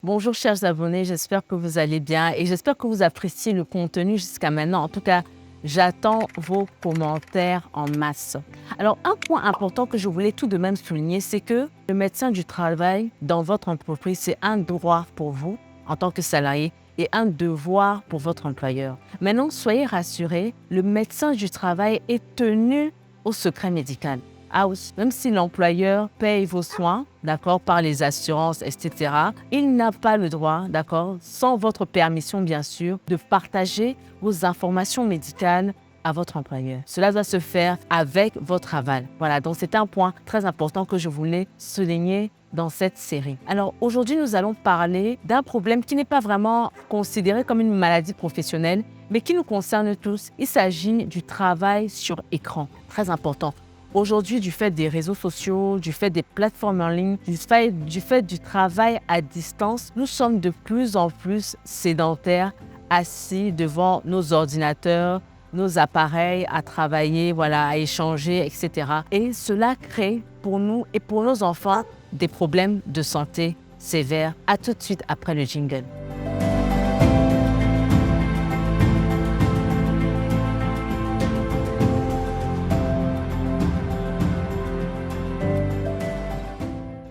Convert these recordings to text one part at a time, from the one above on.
Bonjour chers abonnés, j'espère que vous allez bien et j'espère que vous appréciez le contenu jusqu'à maintenant. En tout cas, j'attends vos commentaires en masse. Alors, un point important que je voulais tout de même souligner, c'est que le médecin du travail dans votre entreprise, c'est un droit pour vous en tant que salarié et un devoir pour votre employeur. Maintenant, soyez rassurés, le médecin du travail est tenu au secret médical. Ah oui, même si l'employeur paye vos soins, d'accord, par les assurances, etc., il n'a pas le droit, d'accord, sans votre permission, bien sûr, de partager vos informations médicales à votre employeur. Cela doit se faire avec votre aval. Voilà, donc c'est un point très important que je voulais souligner dans cette série. Alors aujourd'hui, nous allons parler d'un problème qui n'est pas vraiment considéré comme une maladie professionnelle, mais qui nous concerne tous. Il s'agit du travail sur écran. Très important. Aujourd'hui, du fait des réseaux sociaux, du fait des plateformes en ligne, du fait du travail à distance, nous sommes de plus en plus sédentaires, assis devant nos ordinateurs, nos appareils à travailler, voilà, à échanger, etc. Et cela crée pour nous et pour nos enfants des problèmes de santé sévères. À tout de suite après le jingle.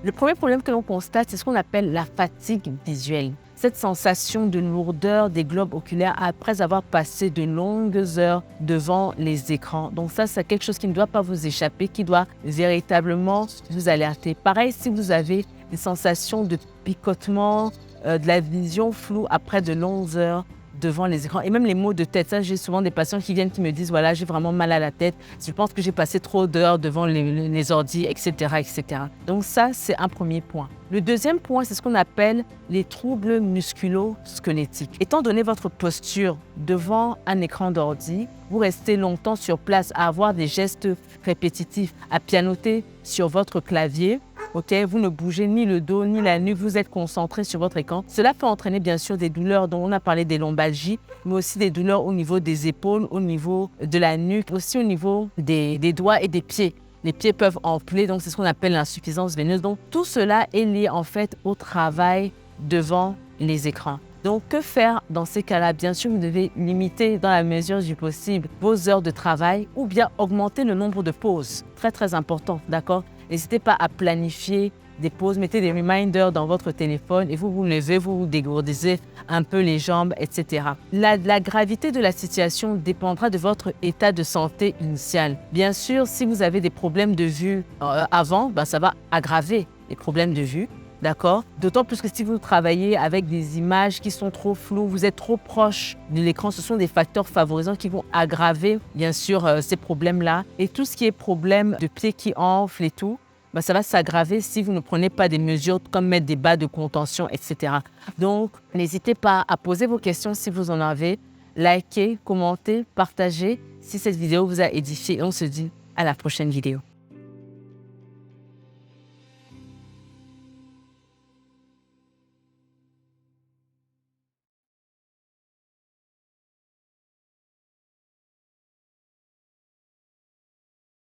Le premier problème que l'on constate, c'est ce qu'on appelle la fatigue visuelle. Cette sensation de lourdeur des globes oculaires après avoir passé de longues heures devant les écrans. Donc ça, c'est quelque chose qui ne doit pas vous échapper, qui doit véritablement vous alerter. Pareil, si vous avez des sensations de picotement, de la vision floue après de longues heures devant les écrans et même les maux de tête. Ça, j'ai souvent des patients qui viennent qui me disent, voilà, j'ai vraiment mal à la tête, je pense que j'ai passé trop d'heures devant les ordis, etc., etc. Donc ça, c'est un premier point. Le deuxième point, c'est ce qu'on appelle les troubles musculo-squelettiques. Étant donné votre posture devant un écran d'ordi, vous restez longtemps sur place à avoir des gestes répétitifs, à pianoter sur votre clavier. Ok, vous ne bougez ni le dos ni la nuque, vous êtes concentré sur votre écran. Cela peut entraîner bien sûr des douleurs dont on a parlé des lombalgies, mais aussi des douleurs au niveau des épaules, au niveau de la nuque, aussi au niveau des doigts et des pieds. Les pieds peuvent enfler, donc c'est ce qu'on appelle l'insuffisance veineuse. Donc tout cela est lié en fait au travail devant les écrans. Donc que faire dans ces cas-là? Bien sûr, vous devez limiter dans la mesure du possible vos heures de travail ou bien augmenter le nombre de pauses. Très très important, d'accord? N'hésitez pas à planifier des pauses, mettez des reminders dans votre téléphone et vous vous levez, vous vous dégourdissez un peu les jambes, etc. La gravité de la situation dépendra de votre état de santé initial. Bien sûr, si vous avez des problèmes de vue avant, ça va aggraver les problèmes de vue. D'accord? D'autant plus que si vous travaillez avec des images qui sont trop floues, vous êtes trop proche de l'écran, ce sont des facteurs favorisants qui vont aggraver, bien sûr, ces problèmes-là. Et tout ce qui est problème de pieds qui enflent et tout, ça va s'aggraver si vous ne prenez pas des mesures comme mettre des bas de contention, etc. Donc, n'hésitez pas à poser vos questions si vous en avez. Likez, commentez, partagez si cette vidéo vous a édifié. Et on se dit à la prochaine vidéo.